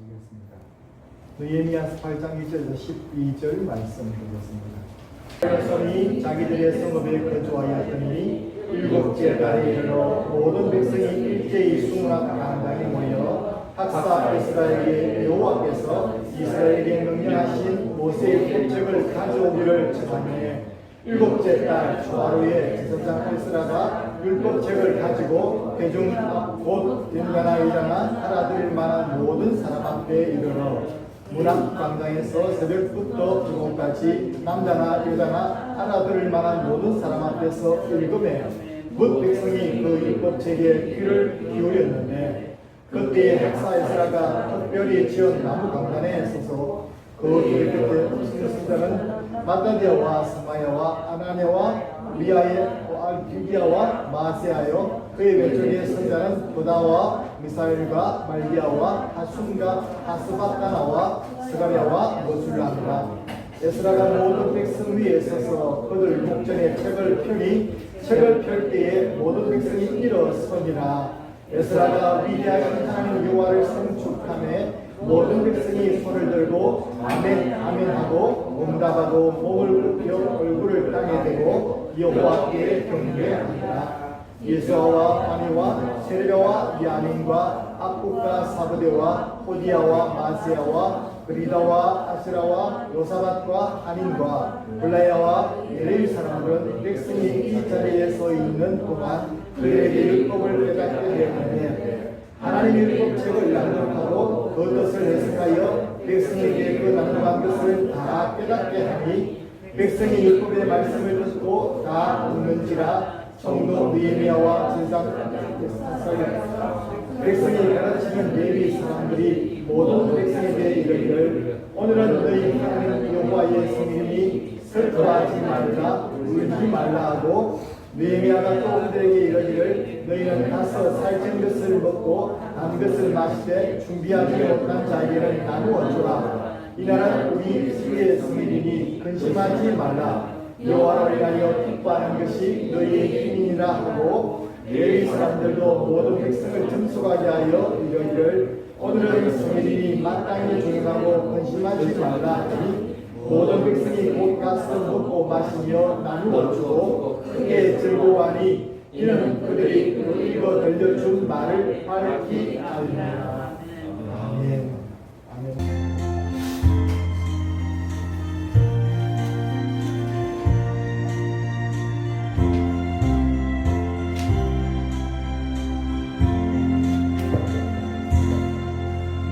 보겠습니다. 느헤미야 8장 1절에서 12절 말씀 드리겠습니다. 백성이 자기들의 성읍에 거주하였더니 일곱째 달에 이르러 모든 백성이 일제히 수문학 강당에 모여 학사 에스라에게 여호와께서 이스라엘에게 명령하신 모세의 율법책을 가져오기를 청하매 일곱째 달 초하루에 제사장 에스라가 율법책을 가지고 대중 곧 연가나 의자나 알아들을 만한 모든 사람 앞에 이르러 문학광장에서 새벽부터 저녁까지 남자나 여자나 알아들을 만한 모든 사람 앞에서 읽음에 뭇 백성이 그 율법책에 귀를 기울였는데 그때에 학사 에스라가 특별히 지은 나무 강단에 서서 그 길 끝에 승자는 마따디아와 스마야와 아나니아와 미아의 알기기야와 마세아요 그의 왼쪽에 선자는 보다와 미사엘과 말기야와 하순과 하스바다나와 스가랴와 모술람이라. 에스라가 모든 백성 위에 서서 그들 목전에 책을 펴니 책을 펼 때에 모든 백성이 일어서니라. 에스라가 위대하신 하나님 여호와를 성축하며 모든 백성이 손을 들고 아멘 아멘 하고 응답하고 몸을 굽혀 얼굴을 땅에 대고 여호와께 경배하니라. 예수아와 바니와 세레가와 야민과 악국과 사부대와 호디야와 마세야와 그리다와 아스라와 요사밭과 하민과 블라야와 예레일 사람들은 백성이 이 자리에 서 있는 동안 그들에게 율법을 깨닫게 되었느니 하나님의 율법책을 낭독하고 그 뜻을 해석하여 백성에게 그 낭독한 것을 다 깨닫게 하니 백성이 율법의 말씀을 듣고 다 듣는지라. 성도 느헤미야와 제사장 백성이 가르치는 레위 사람들이 모든 백성에게 이르기를 오늘은 너희 하나님 여호와의 성령이 슬퍼하지 말라 울지 말라 하고 느헤미야가 또 그들에게 이르기를 너희는 가서 살찐 것을 먹고 단 것을 마시되 준비하지 못한 자에게는 나누어 주라. 이날은 우리 주의 성일이니 근심하지 말라. 여호와를 위하여 기뻐하는 것이 너희의 힘이니라 하고 레위 사람들도 모든 백성을 참석하게 하여 이르기를 오늘은 성일이니 마땅히 조용하고 근심하지 말라 하니 모든 백성이 곧 가서 먹고 마시며 나누어 주고 크게 즐거워하니 이는 그들이 읽어 들려준 말을 밝히 알리라. 아멘. 아멘.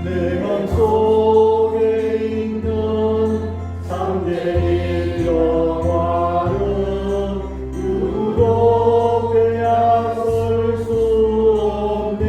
내 맘속에 있는 참된 영화는 누구도 빼앗을 수 없네.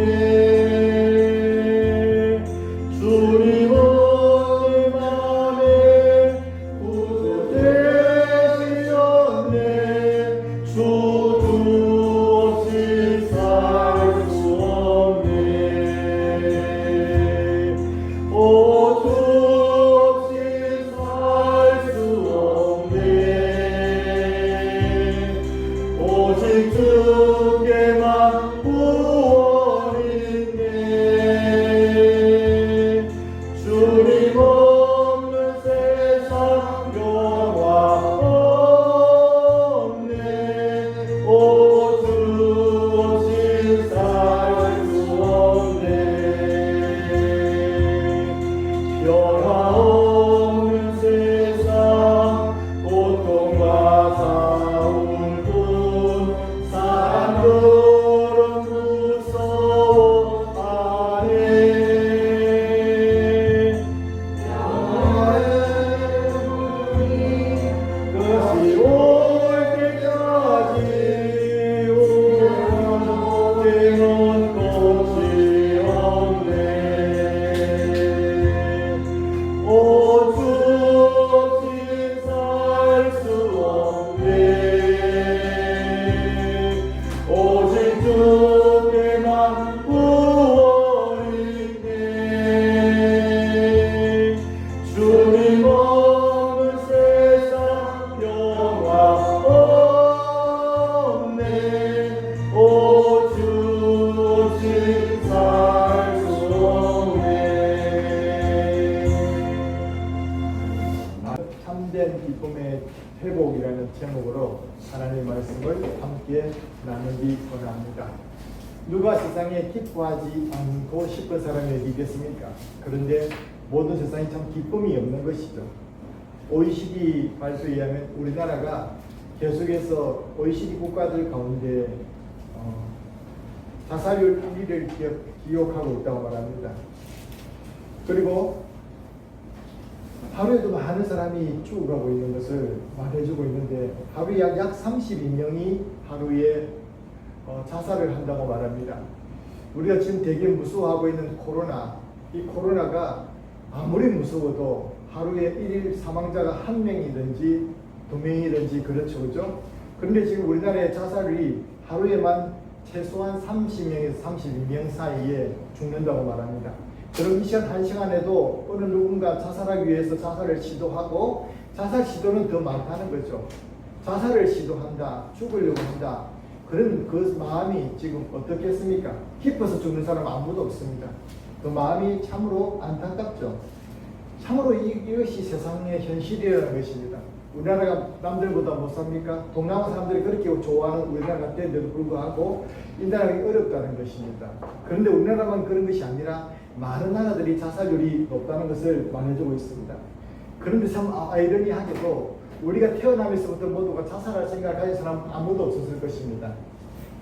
기쁨의 회복이라는 제목으로 하나님의 말씀을 함께 나누기 원합니다. 누가 세상에 기뻐하지 않고 싶은 사람이 어디 있겠습니까? 그런데 모든 세상이 참 기쁨이 없는 것이죠. OECD 발표에 의하면 우리나라가 계속해서 OECD 국가들 가운데 자살률 1위를 기록하고 있다고 말합니다. 그리고 하루에도 많은 사람이 죽어가고 있는 것을 말해주고 있는데 하루에 약 32명이 하루에 자살을 한다고 말합니다. 우리가 지금 되게 무서워하고 있는 코로나, 이 코로나가 아무리 무서워도 하루에 1일 사망자가 1명이든지 2명이든지 그렇죠, 그죠? 그런데 지금 우리나라의 자살이 하루에만 최소한 30명에서 32명 사이에 죽는다고 말합니다. 그럼 이 시간 1시간에도 어느 누군가 자살하기 위해서 자살을 시도하고 자살 시도는 더 많다는 거죠. 자살을 시도한다, 죽으려고 한다. 그런 그 마음이 지금 어떻겠습니까? 기뻐서 죽는 사람 아무도 없습니다. 그 마음이 참으로 안타깝죠. 참으로 이것이 세상의 현실이라는 것입니다. 우리나라가 남들보다 못 삽니까? 동남아 사람들이 그렇게 좋아하는 우리나라 같은데도 불구하고 이 나라가 어렵다는 것입니다. 그런데 우리나라만 그런 것이 아니라 많은 나라들이 자살률이 높다는 것을 말해주고 있습니다. 그런데 참 아이러니하게도 우리가 태어나면서부터 모두가 자살할 생각을 가진 사람 아무도 없었을 것입니다.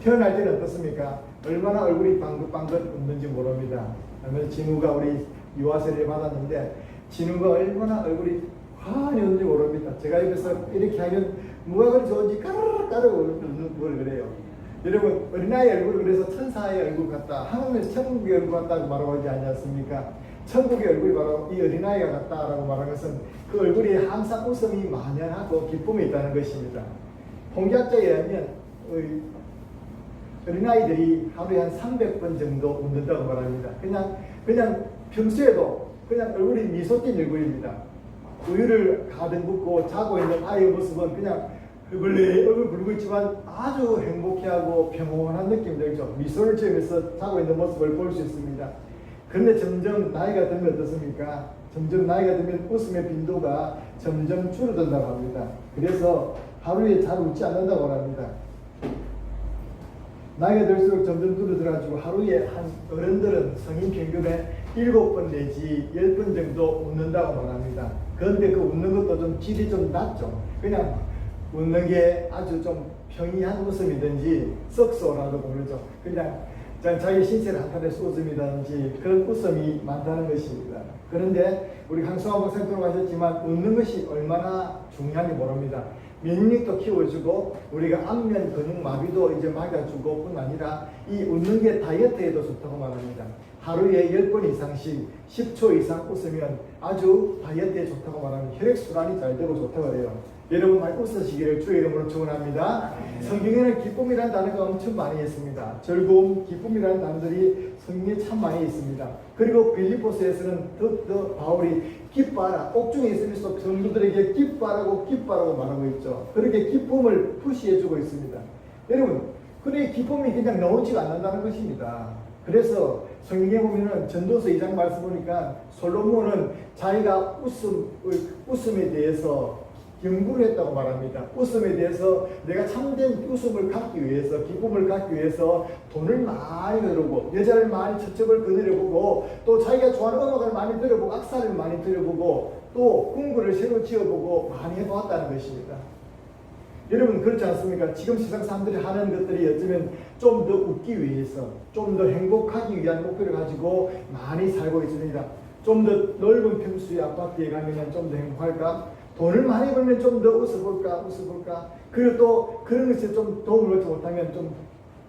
태어날 때는 어떻습니까? 얼마나 얼굴이 방긋방긋 웃는지 모릅니다. 그러면 진우가 우리 유아세를 받았는데 진우가 얼마나 얼굴이 환히 웃는지 모릅니다. 제가 옆에서 이렇게 하면 뭐가 그리 좋은지 까르르 웃는 걸 그래요. 여러분 어린아이 얼굴을 그래서 천사의 얼굴 같다, 하나님의 천국의 얼굴 같다고 말하고 하지 않습니까? 천국의 얼굴이 바로 이 어린아이가 같다라고 말하는 것은 그 얼굴에 항상 웃음이 만연하고 기쁨이 있다는 것입니다. 통계학자에 의하면 어린아이들이 하루에 한 300번 정도 웃는다고 말합니다. 그냥 평소에도 그냥 얼굴이 미소 띈 얼굴입니다. 우유를 가득 붓고 자고 있는 아이의 모습은 그냥 얼굴 붉고 있지만 아주 행복해하고 평온한 느낌이 들죠. 미소를 지으면서 자고 있는 모습을 볼 수 있습니다. 그런데 점점 나이가 들면 어떻습니까? 점점 나이가 들면 웃음의 빈도가 점점 줄어든다고 합니다. 그래서 하루에 잘 웃지 않는다고 합니다. 나이가 들수록 점점 줄어들어가지고 하루에 한 어른들은 성인 평균에 7번 내지 10번 정도 웃는다고 말합니다. 그런데 그 웃는 것도 좀 질이 좀 낮죠. 그냥 웃는 게 아주 좀 평이한 웃음이든지 썩소라고 부르죠. 그냥 자기 신체를 한탄해서 웃음이든지 그런 웃음이 많다는 것입니다. 그런데 우리 강수아 목사님 들어가셨지만 웃는 것이 얼마나 중요한지 모릅니다.免疫力도 키워주고 우리가 안면 근육 마비도 이제 막아주고 뿐 아니라 이 웃는 게 다이어트에도 좋다고 말합니다. 하루에 10번 이상씩 10초 이상 웃으면 아주 다이어트에 좋다고 말하면 혈액순환이 잘 되고 좋다고 해요. 여러분 많이 웃으시기를 주의 이름으로 축원합니다. 성경에는 기쁨이라는 단어가 엄청 많이 있습니다. 즐거움, 기쁨이라는 단어들이 성경에 참 많이 있습니다. 그리고 빌립보서에서는 더 바울이 기뻐하라, 옥중에 있으면서 성도들에게 기뻐하라고 말하고 있죠. 그렇게 기쁨을 푸시해주고 있습니다. 여러분, 그래 기쁨이 그냥 나오지가 않는다는 것입니다. 그래서 성경에 보면은 전도서 2장 말씀 보니까 솔로몬은 자기가 웃음에 대해서 연구를 했다고 말합니다. 웃음에 대해서 내가 참된 웃음을 갖기 위해서, 기쁨을 갖기 위해서 돈을 많이 들어보고, 여자를 많이 첫첩을 거느려보고, 또 자기가 좋아하는 음악을 많이 들어보고, 악사를 많이 들어보고, 또 궁궐을 새로 지어보고 많이 해보았다는 것입니다. 여러분 그렇지 않습니까? 지금 세상 사람들이 하는 것들이 어쩌면 좀 더 웃기 위해서, 좀 더 행복하기 위한 목표를 가지고 많이 살고 있습니다. 좀 더 넓은 평수의 아파트에 가면 좀 더 행복할까? 돈을 많이 벌면 좀 더 웃어볼까? 그리고 또 그런 것에 좀 도움을 얻지 못하면 좀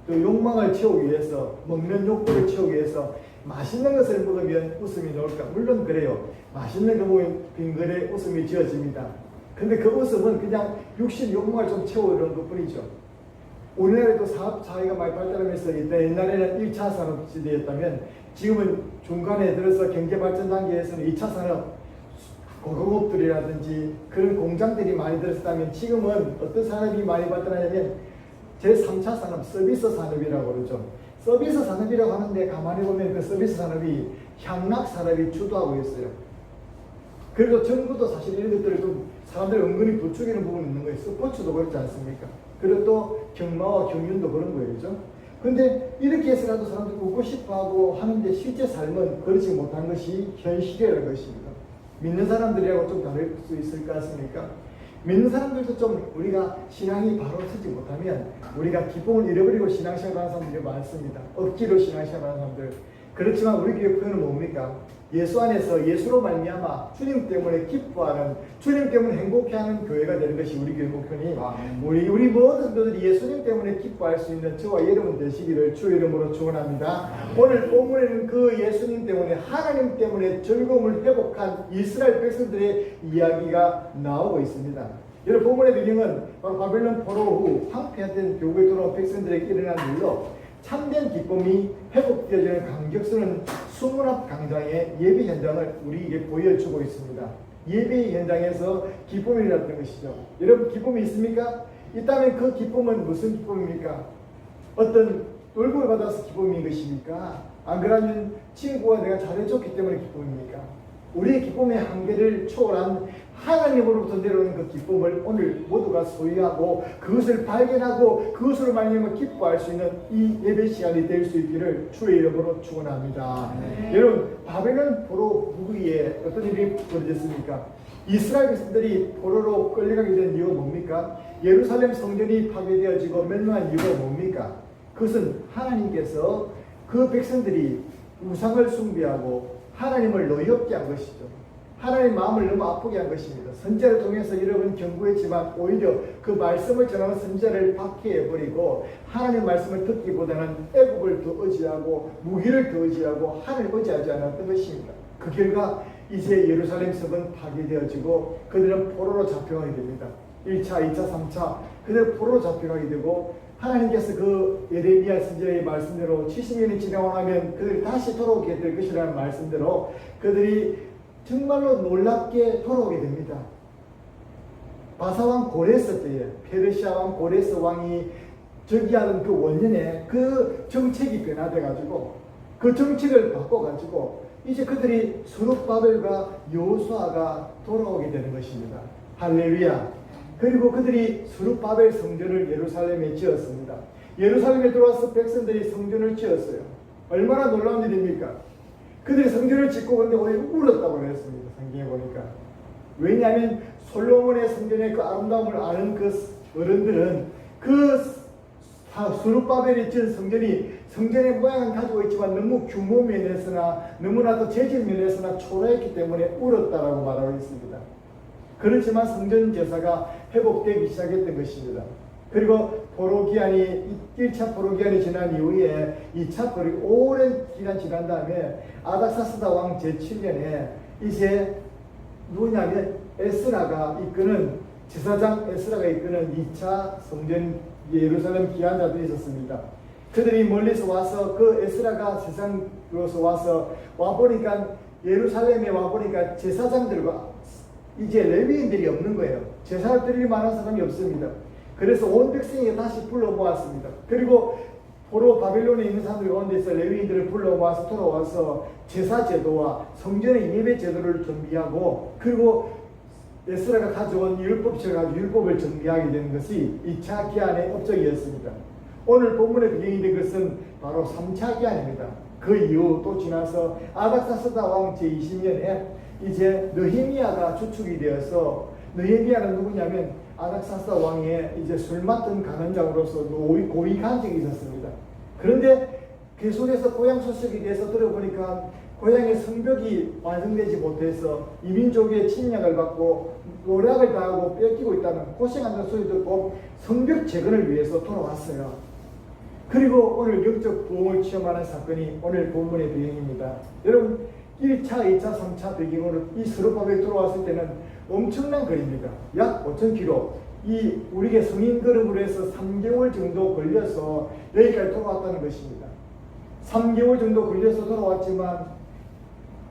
더 욕망을 채우기 위해서, 먹는 욕구를 채우기 위해서 맛있는 것을 먹으면 웃음이 나올까? 물론 그래요. 맛있는 거 먹으면 빙글에 웃음이 지어집니다. 근데 그 웃음은 그냥 육신 욕망을 좀 채우려는 것 뿐이죠. 우리나라에도 사업 사회가 많이 발달하면서 옛날에는 1차 산업시대였다면 지금은 중간에 들어서 경제발전 단계에서는 2차 산업 고공업들이라든지 그런 공장들이 많이 들었다면 지금은 어떤 산업이 많이 발달하냐면 제3차 산업, 서비스 산업이라고 그러죠. 서비스 산업이라고 하는데 가만히 보면 그 서비스 산업이 향락 산업이 주도하고 있어요. 그래도 정부도 사실 이런 것들을 좀 사람들이 은근히 부추기는 부분이 있는 거예요. 스포츠도 그렇지 않습니까? 그리고 또 경마와 경륜도 그런 거예요. 그죠? 근데 이렇게 해서라도 사람들이 웃고 싶어 하고 하는데 실제 삶은 그렇지 못한 것이 현실이라는 것입니다. 믿는 사람들이라고 좀 다를 수 있을 것 같습니까? 믿는 사람들도 좀 우리가 신앙이 바로 서지 못하면 우리가 기쁨을 잃어버리고 신앙생활하는 사람들이 많습니다. 억지로 신앙생활하는 사람들. 그렇지만 우리 교회 표현은 뭡니까? 예수 안에서 예수로 말미암아 주님 때문에 기뻐하는, 주님 때문에 행복해하는 교회가 되는 것이 우리 교회 목표니 우리 모든 성도들이 예수님 때문에 기뻐할 수 있는 저와 여러분 되시기를 주의 이름으로 축원합니다. 오늘 본문에는 그 예수님 때문에, 하나님 때문에 즐거움을 회복한 이스라엘 백성들의 이야기가 나오고 있습니다. 여러분, 본문의 배경은 바로 바벨론 포로 후 황폐화된 교회에 돌아온 백성들에게 일어난 일로 참된 기쁨이 회복되어지는 감격스러운 수문 앞 광장의 예배 현장을 우리에게 보여주고 있습니다. 예배 현장에서 기쁨이 일어났던 것이죠. 여러분, 기쁨이 있습니까? 있다면 그 기쁨은 무슨 기쁨입니까? 어떤 월급을 받아서 기쁨인 것입니까? 안 그러면 친구가 내가 잘해줬기 때문에 기쁨입니까? 우리의 기쁨의 한계를 초월한 하나님으로부터 내려오는 그 기쁨을 오늘 모두가 소유하고 그것을 발견하고 그것으로 말미암아 기뻐할 수 있는 이 예배 시간이 될 수 있기를 주의 이름으로 축원합니다. 여러분, 바벨론 포로 후기에 어떤 일이 벌어졌습니까? 이스라엘 백성들이 포로로 끌려가게 된 이유가 뭡니까? 예루살렘 성전이 파괴되어지고 멸망한 이유가 뭡니까? 그것은 하나님께서 그 백성들이 우상을 숭배하고 하나님을 노엽게 한 것이죠. 하나님 마음을 너무 아프게 한 것입니다. 선지자를 통해서 여러분 경고했지만 오히려 그 말씀을 전하는 선지자를 박해해버리고 하나님 말씀을 듣기보다는 애국을 더 의지하고 무기를 더 의지하고 하나님을 의지하지 않았던 것입니다. 그 결과 이제 예루살렘 성은 파괴되어지고 그들은 포로로 잡혀가게 됩니다. 1차, 2차, 3차 그들은 포로로 잡혀가게 되고 하나님께서 그 예레미야 선지자의 말씀대로 70년이 지나고 나면 그들이 다시 돌아오게 될 것이라는 말씀대로 그들이 정말로 놀랍게 돌아오게 됩니다. 바사왕 고레스 때에 페르시아 왕 고레스 왕이 즉위하던 그 원년에 그 정책이 변화돼가지고 그 정책을 바꿔가지고 이제 그들이 스룹바벨과 여호수아가 돌아오게 되는 것입니다. 할렐루야. 그리고 그들이 스룹바벨 성전을 예루살렘에 지었습니다. 예루살렘에 들어와서 백성들이 성전을 지었어요. 얼마나 놀라운 일입니까? 그들이 성전을 짓고 근데 오히려 울었다고 그랬습니다. 성경에 보니까. 왜냐하면 솔로몬의 성전의 그 아름다움을 아는 그 어른들은 그 스룹바벨이 지은 성전이 성전의 모양은 가지고 있지만 너무 규모 면에서나 너무나도 재질 면에서나 초라했기 때문에 울었다라고 말하고 있습니다. 그렇지만 성전 제사가 회복되기 시작했던 것입니다. 그리고 포로기한이 1차 포로기한이 지난 이후에 2차 포로 오랜 기간 지난 다음에 아닥사스다 왕 제7년에 이제 누구냐면 에스라가 이끄는 제사장 에스라가 이끄는 2차 성전 예루살렘 기한자들이 있었습니다. 그들이 멀리서 와서 그 에스라가 세상으로서 와서 와보니까 예루살렘에 와보니까 제사장들과 이제 레위인들이 없는 거예요. 제사를 드릴 만한 사람이 없습니다. 그래서 온 백성이 다시 불러 모았습니다. 그리고 포로 바벨론에 있는 사람들 가운데서 레위인들을 불러 모아서 돌아와서 제사 제도와 성전의 예배 제도를 준비하고 그리고 에스라가 가져온 율법책을 율법을 정비하게 되는 것이 2차 기한의 업적이었습니다. 오늘 본문의 배경이 된 것은 바로 3차 기한입니다. 그 이후 또 지나서 아닥사스다 왕 제20년에 이제 느헤미야가 주축이 되어서 느헤미야는 누구냐면 아닥사스다 왕의 이제 술 맡은 간원장으로서 고위 간직이 있었습니다. 그런데 계속해서 고향 소식에 대해서 들어보니까 고향의 성벽이 완성되지 못해서 이민족의 침략을 받고 노략을 당하고 뺏기고 있다는 고생한다는 소리 듣고 성벽 재건을 위해서 돌아왔어요. 그리고 오늘 영적 부흥을 체험하는 사건이 오늘 본문의 배경입니다. 여러분 1차, 2차, 3차 배경으로 이 스룹바벨 들어왔을 때는 엄청난 거리입니다. 약 5,000km. 이 우리의 성인 걸음으로 해서 3개월 정도 걸려서 여기까지 돌아왔다는 것입니다. 3개월 정도 걸려서 돌아왔지만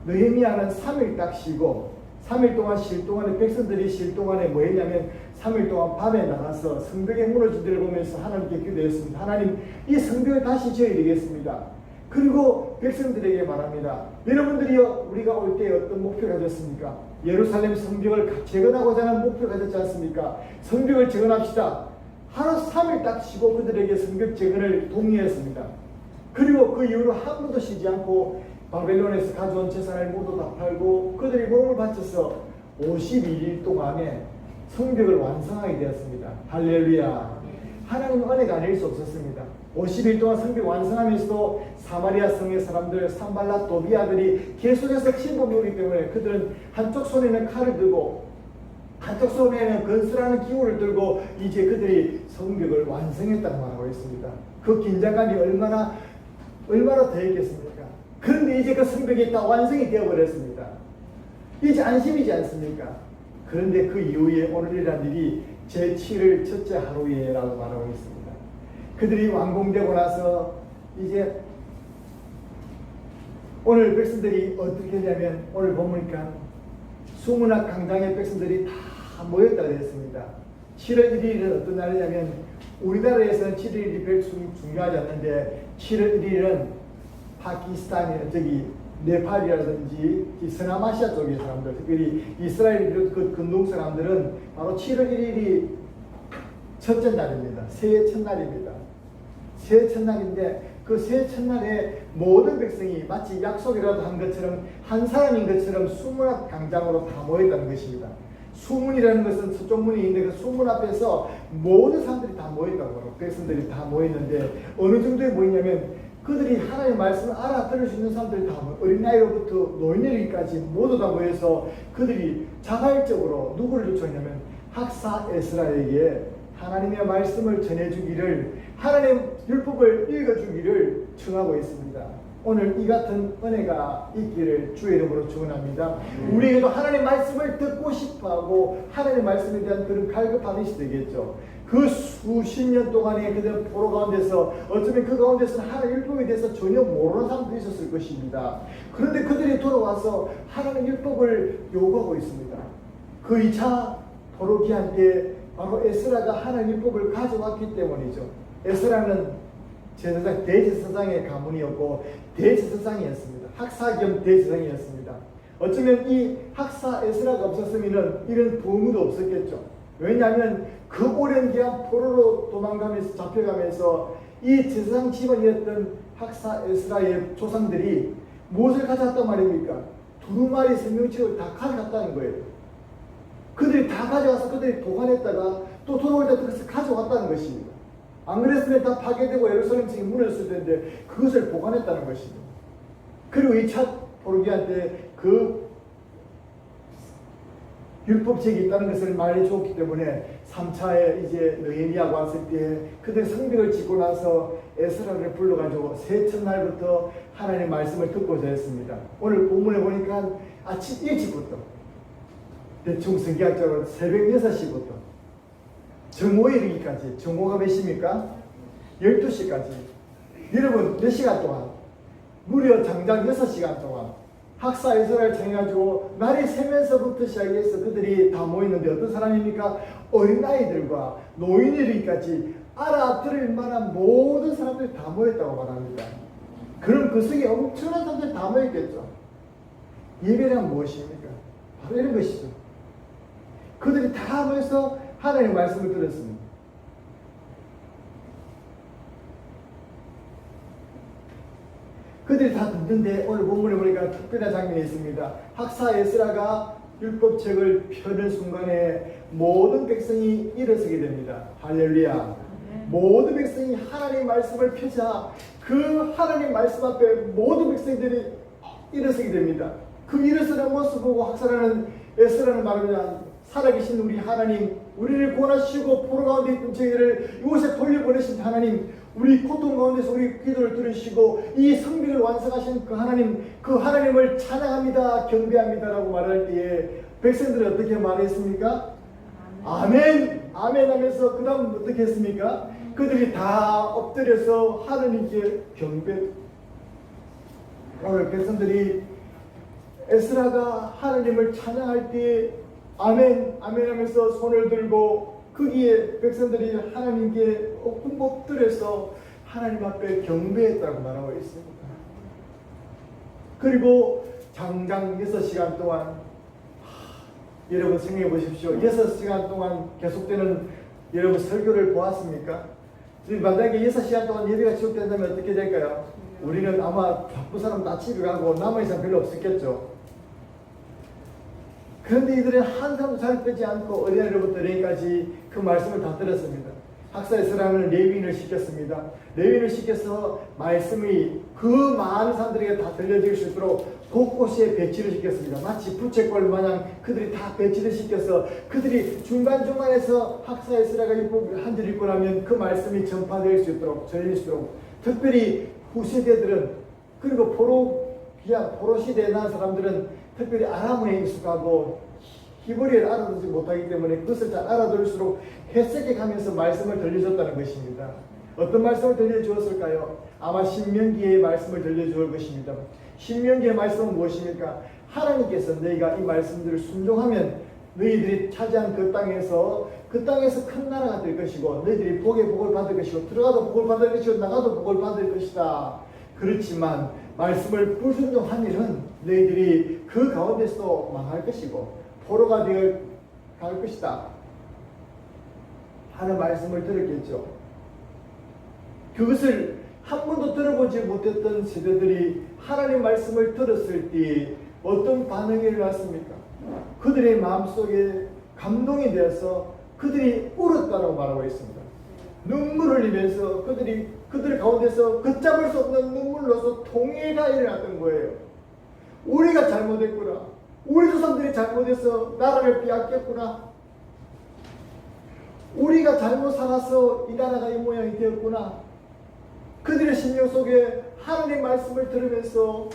느헤미야는 3일 딱 쉬고 3일 동안 쉴 동안에 백성들이 쉴 동안에 뭐 했냐면 3일 동안 밤에 나가서 성벽의 무너진 데를 보면서 하나님께 기도했습니다. 하나님, 이 성벽을 다시 지어야 되겠습니다. 그리고 백성들에게 말합니다. 여러분들이요, 우리가 올 때 어떤 목표를 가졌습니까? 예루살렘 성벽을 재건하고자 하는 목표를 가졌지 않습니까? 성벽을 재건합시다. 하루 3일 딱 쉬고 그들에게 성벽 재건을 동의했습니다. 그리고 그 이후로 한 번도 쉬지 않고 바벨론에서 가져온 재산을 모두 다 팔고 그들이 몸을 바쳐서 51일 동안에 성벽을 완성하게 되었습니다. 할렐루야. 하나님의 은혜가 아닐 수 없었습니다. 50일 동안 성벽 완성하면서도 사마리아 성의 사람들, 산발랏 도비아들이 계속해서 침범하기 때문에 그들은 한쪽 손에는 칼을 들고 한쪽 손에는 건설하는 기구를 들고 이제 그들이 성벽을 완성했다고 말하고 있습니다. 그 긴장감이 얼마나 더했겠습니까? 그런데 이제 그 성벽이 다 완성이 되어버렸습니다. 이제 안심이지 않습니까? 그런데 그 이후에 오늘이라는 일이 제7일 첫째 하루에라고 말하고 있습니다. 그들이 완공되고 나서 이제 오늘 백성들이 어떻게 했냐면 오늘 보니까 수문학 강당의 백성들이 다 모였다고 했습니다. 7월 1일은 어떤 날이냐면 우리나라에서는 7일이 별 중요하지 않는데 7월 1일은 파키스탄, 네팔이라든지 서남아시아 쪽의 사람들, 특별히 이스라엘 그 근동 사람들은 바로 7월 1일이 첫째 날입니다. 새해 첫날입니다. 새해 첫날인데 그 새해 첫날에 모든 백성이 마치 약속이라도 한 것처럼 한 사람인 것처럼 수문학 강장으로 다 모였다는 것입니다. 수문이라는 것은 서쪽 문이 있는데 그 수문 앞에서 모든 사람들이 다 모였다고 하고 백성들이 다 모였는데 어느 정도에 모이냐면 그들이 하나님의 말씀을 알아들을 수 있는 사람들이 다 어린아이로부터 노인에게까지 모두 다 모여서 그들이 자발적으로 누구를 요청했냐면 학사 에스라에게 하나님의 말씀을 전해주기를, 하나님의 율법을 읽어주기를 청하고 있습니다. 오늘 이 같은 은혜가 있기를 주의 이름으로 축원합니다. 우리에게도 하나님의 말씀을 듣고 싶어하고 하나님의 말씀에 대한 그런 갈급함이 되겠죠. 그 수십 년 동안에 그들 포로 가운데서 어쩌면 그 가운데서는 하나님 율법에 대해서 전혀 모르는 사람도 있었을 것입니다. 그런데 그들이 돌아와서 하나님 율법을 요구하고 있습니다. 그 2차 포로기한 때 바로 에스라가 하나님 율법을 가져왔기 때문이죠. 에스라는 제사장, 대제사장의 가문이었고 대제사장이었습니다. 학사 겸 대제사장이었습니다. 어쩌면 이 학사 에스라가 없었으면 이런 부흥도 없었겠죠. 왜냐하면 그 오랜 기간 포로로 도망가면서 잡혀가면서 이 제사장 집안이었던 학사 에스라의 조상들이 무엇을 가져왔단 말입니까? 두루마리 생명책을 다 가져갔다는 거예요. 그들이 다 가져와서 그들이 보관했다가 또 돌아올 때 그것을 가져왔다는 것입니다. 안 그랬으면 다 파괴되고 예루살렘城이 무너졌을 텐데 그것을 보관했다는 것입니다. 그리고 2차 포로기한 때 그 율법책이 있다는 것을 말해 주었기 때문에 3차에 이제 느헤미야가 왔을 때 그들 성벽을 짓고 나서 에스라를 불러가지고 새 첫날부터 하나님의 말씀을 듣고자 했습니다. 오늘 본문에 보니까 아침 일찍부터 대충 성경학적으로 새벽 6시부터 정오에 이르기까지, 정오가 몇 시입니까? 12시까지. 여러분 몇 시간 동안? 무려 장장 6시간 동안 학사 에스라를 정해가지고 날이 새면서부터 시작해서 그들이 다 모였는데 어떤 사람입니까? 어린아이들과 노인이르기까지 알아들을 만한 모든 사람들이 다 모였다고 말합니다. 그럼 그 속에 엄청난 사람들이 다 모였겠죠. 예배란 무엇입니까? 바로 이런 것이죠. 그들이 다 모여서 하나님의 말씀을 들었습니다. 그들이 다 듣는데 오늘 본문에 보니까 특별한 장면이 있습니다. 학사 에스라가 율법책을 펴는 순간에 모든 백성이 일어서게 됩니다. 할렐루야. 모든 백성이 하나님의 말씀을 펴자 그 하나님 말씀 앞에 모든 백성들이 일어서게 됩니다. 그 일어서는 모습 보고 학사라는 에스라는 말합니다. 살아계신 우리 하나님, 우리를 구원하시고 포로 가운데 있던 저희를 이곳에 돌려보내신 하나님, 우리 고통 가운데서 우리 기도를 들으시고 이 성벽을 완성하신 그 하나님, 그 하나님을 찬양합니다, 경배합니다라고 말할 때에 백성들은 어떻게 말했습니까? 아멘, 아멘 하면서 그 다음 어떻게 했습니까? 그들이 다 엎드려서 하나님께 경배. 오늘 백성들이 에스라가 하나님을 찬양할 때 아멘, 아멘 하면서 손을 들고 거기에 백성들이 하나님께 엎드려서 하나님 앞에 경배했다고 말하고 있습니다. 그리고 장장 6시간 동안 여러분 생각해 보십시오. 6시간 동안 계속되는 여러분 설교를 보았습니까? 만약에 6시간 동안 예배가 지속된다면 어떻게 될까요? 우리는 아마 바쁜 사람 다 집에 가고 남은 이상 별로 없었겠죠. 그런데 이들은 한 사람도 잘 빼지 않고 어린아이로부터 어린이까지 그 말씀을 다 들었습니다. 학사에서라는 레위인을 시켰습니다. 레위인을 시켜서 말씀이 그 많은 사람들에게 다 들려질 수 있도록 곳곳에 배치를 시켰습니다. 마치 부채꼴 마냥 그들이 다 배치를 시켜서 그들이 중간중간에서 학사에서라가 한 줄 읽고 나면 그 말씀이 전파될 수 있도록 전해질 수 있도록 특별히 후세대들은 그리고 포로 시대에 난 사람들은 특별히 아람어에 익숙하고 히브리어를 알아듣지 못하기 때문에 그것을 잘 알아들을수록 해석해 가면서 말씀을 들려줬다는 것입니다. 어떤 말씀을 들려주었을까요? 아마 신명기의 말씀을 들려주을 것입니다. 신명기의 말씀은 무엇입니까? 하나님께서 너희가 이 말씀들을 순종하면 너희들이 차지한 그 땅에서 큰 나라가 될 것이고 너희들이 복에 복을 받을 것이고 들어가도 복을 받을 것이고 나가도 복을 받을 것이다. 그렇지만 말씀을 불순종한 일은 너희들이 그 가운데서 망할 것이고 포로가 되어 갈 것이다 하는 말씀을 들었겠죠. 그것을 한 번도 들어보지 못했던 세대들이 하나님 말씀을 들었을 때 어떤 반응이 일어났습니까? 그들의 마음속에 감동이 되어서 그들이 울었다고 말하고 있습니다. 눈물을 흘리면서 그들 가운데서 걷잡을 수 없는 눈물로서 통회가 일어났던 거예요. 우리가 잘못했구나. 우리 조상들이 잘못해서 나라를 빼앗겼구나. 우리가 잘못 살아서 이 나라가 이 모양이 되었구나. 그들의 심령 속에 하나님 말씀을 들으면서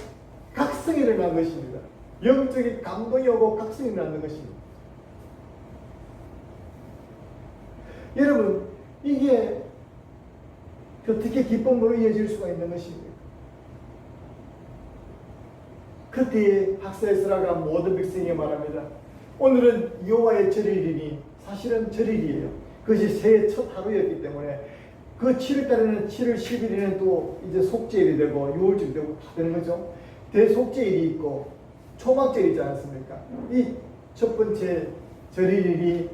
각성이 일어난 것입니다. 영적인 감동이 오고 각성이 일어나는 것입니다. 여러분, 이게 어떻게 기쁨으로 이어질 수가 있는 것입니까? 그때 학사에스라가 모든 백성에게 말합니다. 오늘은 여호와의 절일이니 사실은 절일이에요. 그것이 새해 첫 하루였기 때문에 그 7월달에는 7월 10일에는 또 이제 속죄일이 되고 6월절이 되고 다 되는 거죠. 대속죄일이 있고 초막절이지 않습니까? 이 첫 번째 절일이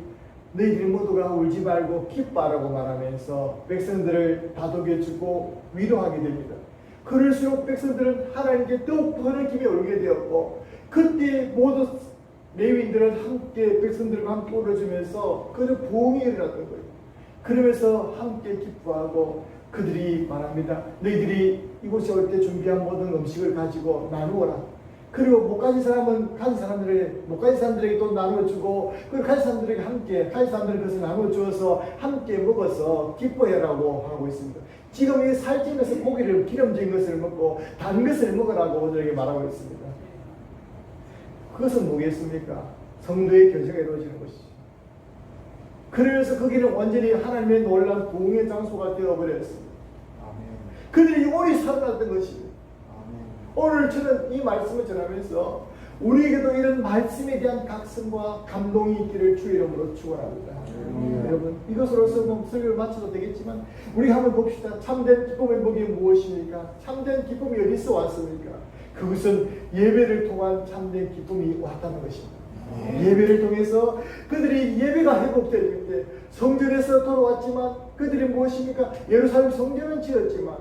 너희들이 모두가 울지 말고 기뻐하라고 말하면서 백성들을 다독여주고 위로하게 됩니다. 그럴수록 백성들은 하나님께 더욱 더 느낌에 울게 되었고 그때 모두 레위인들은 함께 백성들과 함께 울어주면서 그들 부흥이 일어났던 거예요. 그러면서 함께 기뻐하고 그들이 말합니다. 너희들이 이곳에 올 때 준비한 모든 음식을 가지고 나누어라. 그리고 못 가진 사람은 못 가진 사람들에게 또 나눠주고 그리고 가진 사람들에게 가진 사람들에게 그것을 나눠주어서 함께 먹어서 기뻐해라고 하고 있습니다. 지금 이 살찌면서 고기를 기름진 것을 먹고 단 것을 먹으라고 오늘에게 말하고 있습니다. 그것은 뭐겠습니까? 성도의 교제가 이루어지는 것이죠. 그러면서 거기는 완전히 하나님의 놀라운 부흥의 장소가 되어버렸습니다. 그들이 영원히 살아났던 것입니다. 오늘 저는 이 말씀을 전하면서 우리에게도 이런 말씀에 대한 각성과 감동이 있기를 주의 이름으로 축원합니다. 여러분, 이것으로서 설교를 마쳐도 되겠지만 우리 한번 봅시다. 참된 기쁨의 목이 무엇입니까? 참된 기쁨이 어디서 왔습니까? 그것은 예배를 통한 참된 기쁨이 왔다는 것입니다. 예배를 통해서 그들이 예배가 회복될 때 성전에서 돌아왔지만 그들이 무엇입니까? 예루살렘 성전은 지었지만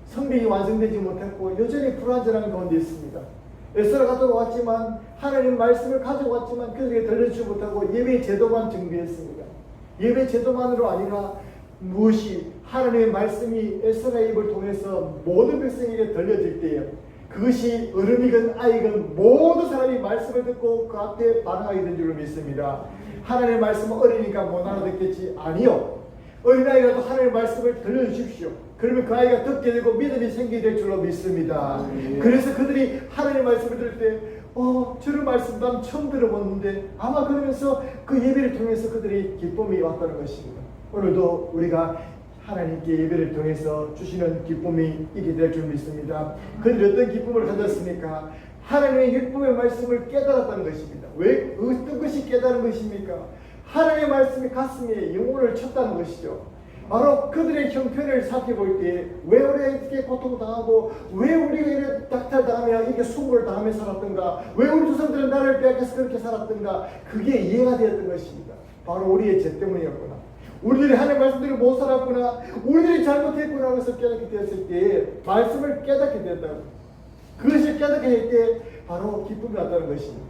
성경이 완성되지 못했고 여전히 불완전한 가운데 있습니다. 에스라가 돌아왔지만 하나님 말씀을 가져왔지만 그들에게 들려주지 못하고 예배 제도만 준비했습니다. 예배 제도만으로 아니라 무엇이 하나님의 말씀이 에스라의 입을 통해서 모든 백성에게 들려질 때에 그것이 어른이건 아이건 모든 사람이 말씀을 듣고 그 앞에 반응하게 된 줄로 믿습니다. 하나님의 말씀은 어리니까 못 알아듣겠지? 아니요. 어린아이라도 하나님의 말씀을 들려주십시오. 그러면 그 아이가 듣게 되고 믿음이 생기게 될 줄로 믿습니다. 그래서 그들이 하나님의 말씀을 들을 때 저런 말씀 난 처음 들어봤는데 아마 그러면서 그 예배를 통해서 그들이 기쁨이 왔다는 것입니다. 오늘도 우리가 하나님께 예배를 통해서 주시는 기쁨이 있게 될 줄 믿습니다. 그들이 어떤 기쁨을 가졌습니까? 하나님의 기쁨의 말씀을 깨달았다는 것입니다. 왜 어떤 것이 깨달은 것입니까? 하나님의 말씀이 가슴에 영혼을 쳤다는 것이죠. 바로 그들의 형편을 살펴볼 때 왜 우리가 이렇게 고통당하고 왜 우리가 이렇게 약탈당하며 이렇게 수고를 당하며 살았던가, 왜 우리 조상들은 나를 빼앗겨서 그렇게 살았던가, 그게 이해가 되었던 것입니다. 바로 우리의 죄 때문이었구나, 우리들이 하나님의 말씀대로 못 살았구나, 우리들이 잘못했구나 해서 깨닫게 되었을 때 말씀을 깨닫게 되었다고, 그것을 깨닫게 될 때 바로 기쁨이 왔다는 것입니다.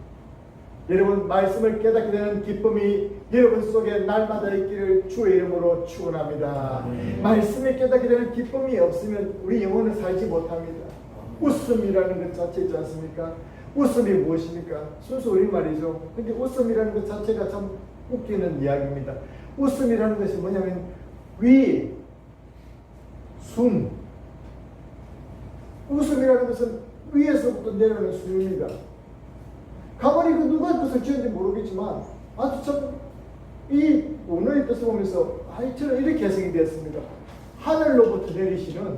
여러분, 말씀을 깨닫게 되는 기쁨이 여러분 속에 날마다 있기를 주의 이름으로 축원합니다. 말씀을 깨닫게 되는 기쁨이 없으면 우리 영혼은 살지 못합니다. 웃음이라는 것 자체 있지 않습니까? 웃음이 무엇입니까? 순수 우리말이죠. 근데 웃음이라는 것 자체가 참 웃기는 이야기입니다. 웃음이라는 것이 뭐냐면 위, 숨. 웃음이라는 것은 위에서부터 내려오는 숨입니다. 가만히 그 누가 그것을 지었는지 모르겠지만 아주 참 이 오늘의 뜻을 보면서 저는 이렇게 해석이 되었습니다. 하늘로부터 내리시는,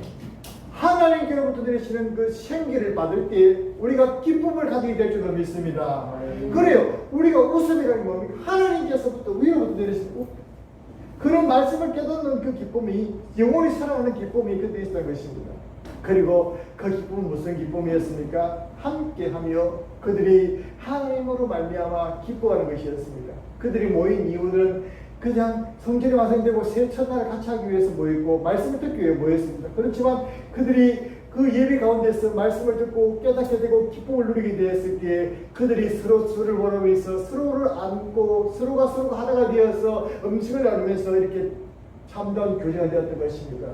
하나님께로부터 내리시는 그 생기를 받을 때 우리가 기쁨을 가지게 될 줄로 믿습니다. 그래요. 우리가 웃음이라는 게 뭡니까? 하나님께서부터 위로부터 내리시는 그런 말씀을 깨닫는 그 기쁨이, 영원히 살아가는 기쁨이 그때 있었던 것입니다. 그리고 그 기쁨은 무슨 기쁨이었습니까? 함께하며 그들이 하나님으로 말미암아 기뻐하는 것이었습니다. 그들이 모인 이유는 그냥 성전이 완성되고 새 첫날을 같이 하기 위해서 모였고 말씀을 듣기 위해 모였습니다. 그렇지만 그들이 그 예배 가운데서 말씀을 듣고 깨닫게 되고 기쁨을 누리게 되었을 때 그들이 서로를 보면서 서로를 안고 서로가 하나가 되어서 음식을 나누면서 이렇게 참다운 교제가 되었던 것입니다.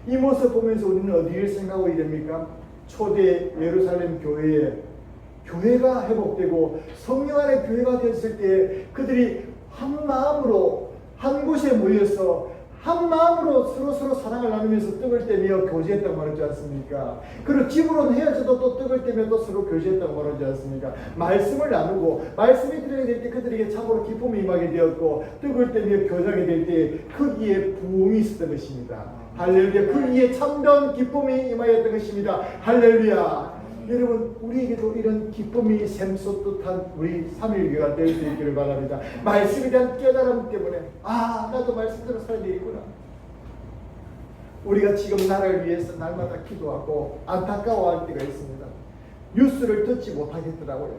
이 모습 보면서 우리는 어디를 생각하게 됩니까? 초대 예루살렘 교회가 회복되고 성령 안에 교회가 되었을 때 그들이 한 마음으로 한 곳에 모여서 한 마음으로 서로 사랑을 나누면서 떡을 떼며 교제했다고 말하지 않습니까? 그리고 집으로는 헤어져도 또 떡을 떼며 또 서로 교제했다고 말하지 않습니까? 말씀을 나누고 말씀이 들어야 될 때 그들에게 참으로 기쁨이 임하게 되었고 떡을 떼며 교제하게 될 때 거기에 부흥이 있었던 것입니다. 할렐루야. 거기에 참다운 기쁨이 임하였던 것입니다. 할렐루야. 여러분, 우리에게도 이런 기쁨이 샘솟듯한 우리 3.1교회가 될 수 있기를 바랍니다. 말씀에 대한 깨달음 때문에 나도 말씀대로 살아야 되겠구나. 우리가 지금 나라를 위해서 날마다 기도하고 안타까워할 때가 있습니다. 뉴스를 듣지 못하겠더라고요.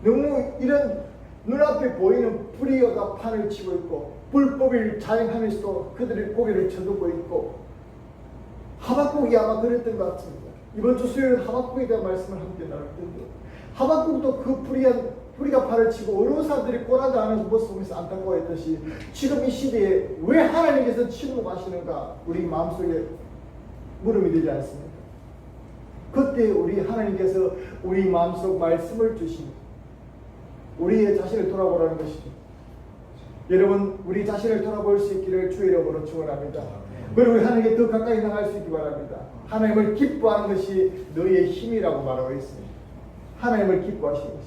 너무 이런 눈앞에 보이는 불의가 판을 치고 있고 불법을 자행하면서도 그들의 고개를 쳐두고 있고, 하박국이 아마 그랬던 것 같습니다. 이번 주 수요일 하박국에 대한 말씀을 함께 나눌 텐데, 하박국도 그 불의가 판을 치고 어려운 사람들이 꼬라다하는 모습을 보면서 안타까워했듯이 지금 이 시대에 왜 하나님께서 침묵하시는가 우리 마음속에 물음이 되지 않습니까? 그때 우리 하나님께서 우리 마음속 말씀을 주시니 우리의 자신을 돌아보라는 것이죠. 여러분, 우리 자신을 돌아볼 수 있기를 주의 이름으로 축원합니다. 그리고 하나님께 더 가까이 나갈 수 있기 바랍니다. 하나님을 기뻐하는 것이 너희의 힘이라고 말하고 있습니다. 하나님을 기뻐하시는 것이.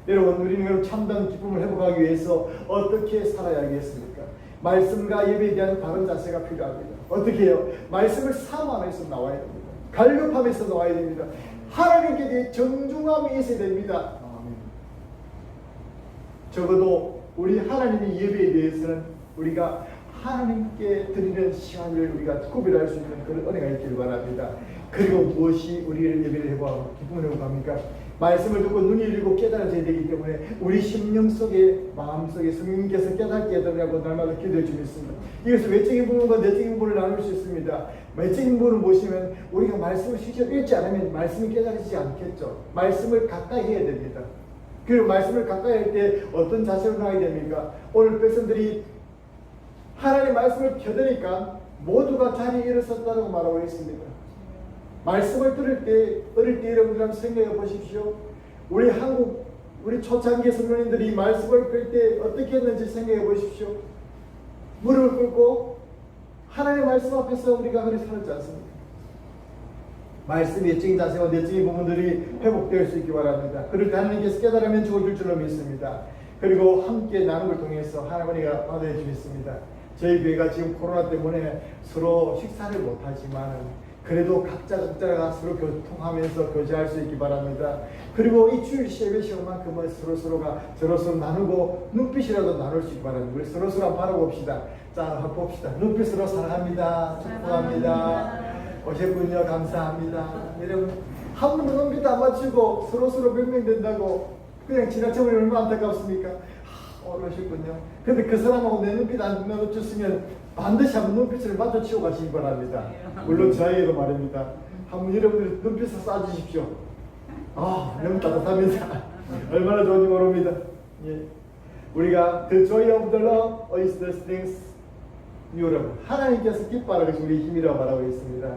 여러분, 우리는 참다운 기쁨을 회복하기 위해서 어떻게 살아야겠습니까? 말씀과 예배에 대한 바른 자세가 필요합니다. 어떻게 해요? 말씀을 사모하면서 나와야 됩니다. 갈급하면서 나와야 됩니다. 하나님께 대해 정중함이 있어야 됩니다. 적어도 우리 하나님의 예배에 대해서는 우리가 하나님께 드리는 시간을 우리가 구별할 수 있는 그런 은혜가 있기를 바랍니다. 그리고 무엇이 우리를 예배를 해보고 기쁨을 회복합니까? 말씀을 듣고 눈이 열리고 깨달아져야 되기 때문에 우리 심령 속에, 마음 속에 성령께서 깨닫게 해달라고 날마다 기도해 주고 있습니다. 이것을 외적인 부분과 내적인 부분을 나눌 수 있습니다. 외적인 부분을 보시면 우리가 말씀을 실제로 읽지 않으면 말씀이 깨달아지지 않겠죠. 말씀을 가까이 해야 됩니다. 그리고 말씀을 가까이 할 때 어떤 자세로 나가야 됩니까? 오늘 백성들이 하나님의 말씀을 펴드니까 모두가 자리에 일어섰다고 말하고 있습니다. 말씀을 들을 때, 어릴 때 여러분들 한번 생각해 보십시오. 우리 초창기 성도님들이 말씀을 펼 때 어떻게 했는지 생각해 보십시오. 무릎을 꿇고 하나님의 말씀 앞에서 우리가 그렇게 살았지 않습니까? 말씀의 외적인 자세와 내적인 부분들이 회복될 수 있기 바랍니다. 그럴 때 하나님께서 깨달으면 주어줄 줄로 믿습니다. 그리고 함께 나눔을 통해서 하나님과 받아야 주겠습니다. 저희 교회가 지금 코로나 때문에 서로 식사를 못하지만 그래도 각자가 서로 교통하면서 교제할 수 있기 바랍니다. 그리고 이 주일 예배 시간만큼은 서로가 서로 나누고 눈빛이라도 나눌 수 있기 바랍니다. 우리 서로 한번 바라봅시다. 자, 한번 봅시다. 눈빛으로 사랑합니다. 축복합니다. 오셨군요. 감사합니다. 여러분, 한 번도 눈빛 안 맞추고 서로 변명된다고 그냥 지나쳐버리면 얼마나 안타깝습니까? 오늘 오셨군요. 근데 그 사람하고 내 눈빛 안 마주쳤으면 반드시 한번 눈빛을 마주치고 가시기 바랍니다. 물론 저에게도 말입니다. 한번 여러분들 눈빛을 쏴주십시오. 너무 따뜻합니다. 얼마나 좋은지 모릅니다. 예. 우리가 The joy of the Lord is the strength. 여러분, 하나님께서 기뻐하는 것이 우리의 힘이라고 말하고 있습니다.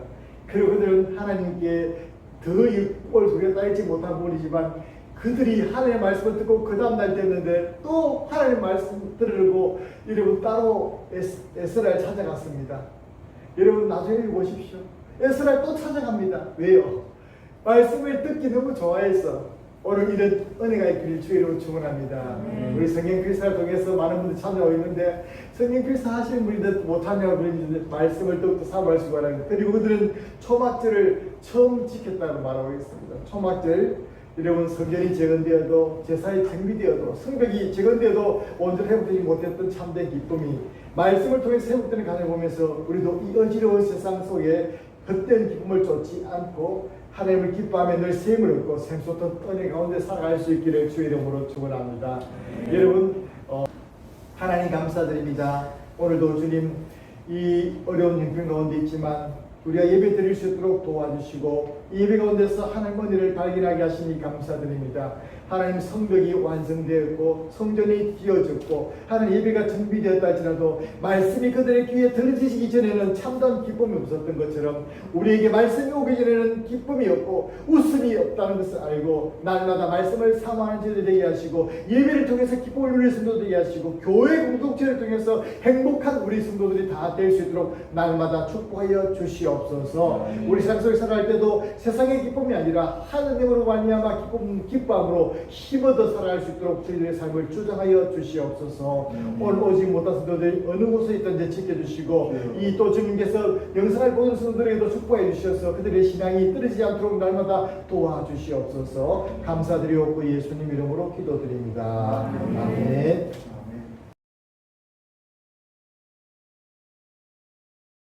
그리고 그들은 하나님께 더 꼴 속에 따르지 못한 부분이지만 그들이 하나님의 말씀을 듣고 그 다음날 됐는데 또 하나님의 말씀 들으려고 여러분 따로 에스라를 찾아갔습니다. 여러분 나중에 읽어보십시오. 에스라를 또 찾아갑니다. 왜요? 말씀을 듣기 너무 좋아해서 오늘 이런 은혜가 있기를 주의 이름으로 축원합니다. 우리 성경 필사를 통해서 많은 분들이 참여하고 있는데 성경 필사 하시는 분들 못 참여하고 있는데 말씀을 더욱더 사모할 수 바랍니다. 그리고 그들은 초막절을 처음 지켰다고 말하고 있습니다. 초막절 여러분 성전이 재건되어도 제사에 정비되어도 성벽이 재건되어도 온전히 회복되지 못했던 참된 기쁨이 말씀을 통해서 회복되는 과정을 보면서 우리도 이 어지러운 세상 속에 헛된 기쁨을 쫓지 않고 하나님을 기뻐하며 늘 샘을 얻고 샘솟던 은혜 가운데 살아갈 수 있기를 주의 이름으로 축원합니다. 여러분 하나님 감사드립니다. 오늘도 주님 이 어려운 형편 가운데 있지만 우리가 예배 드릴 수 있도록 도와주시고 이 예배 가운데서 하나님 은혜를 발견하게 하시니 감사드립니다. 하나님 성벽이 완성되었고 성전이 지어졌고 하나님 예배가 준비되었다 할지라도 말씀이 그들의 귀에 들려지시기 전에는 참다운 기쁨이 없었던 것처럼 우리에게 말씀이 오기 전에는 기쁨이 없고 웃음이 없다는 것을 알고 날마다 말씀을 사모하는 자들이 되게 하시고 예배를 통해서 기쁨을 누릴 성도들 되게 하시고 교회 공동체를 통해서 행복한 우리 성도들이 다 될 수 있도록 날마다 축복하여 주시옵소서. 우리 세상 속에 살아갈 때도 세상의 기쁨이 아니라 하느님으로 말미암아 기쁨으로 힘얻어 살아갈 수 있도록 저희들의 삶을 주장하여 주시옵소서. 오늘 오지 못한 성도들 어느 곳에 있든지 지켜주시고 이 또 주님께서 영상을 보는 성도들에게도 축복해 주셔서 그들의 신앙이 떨어지지 않도록 날마다 도와주시옵소서. 감사드리옵고 예수님 이름으로 기도드립니다. 아멘.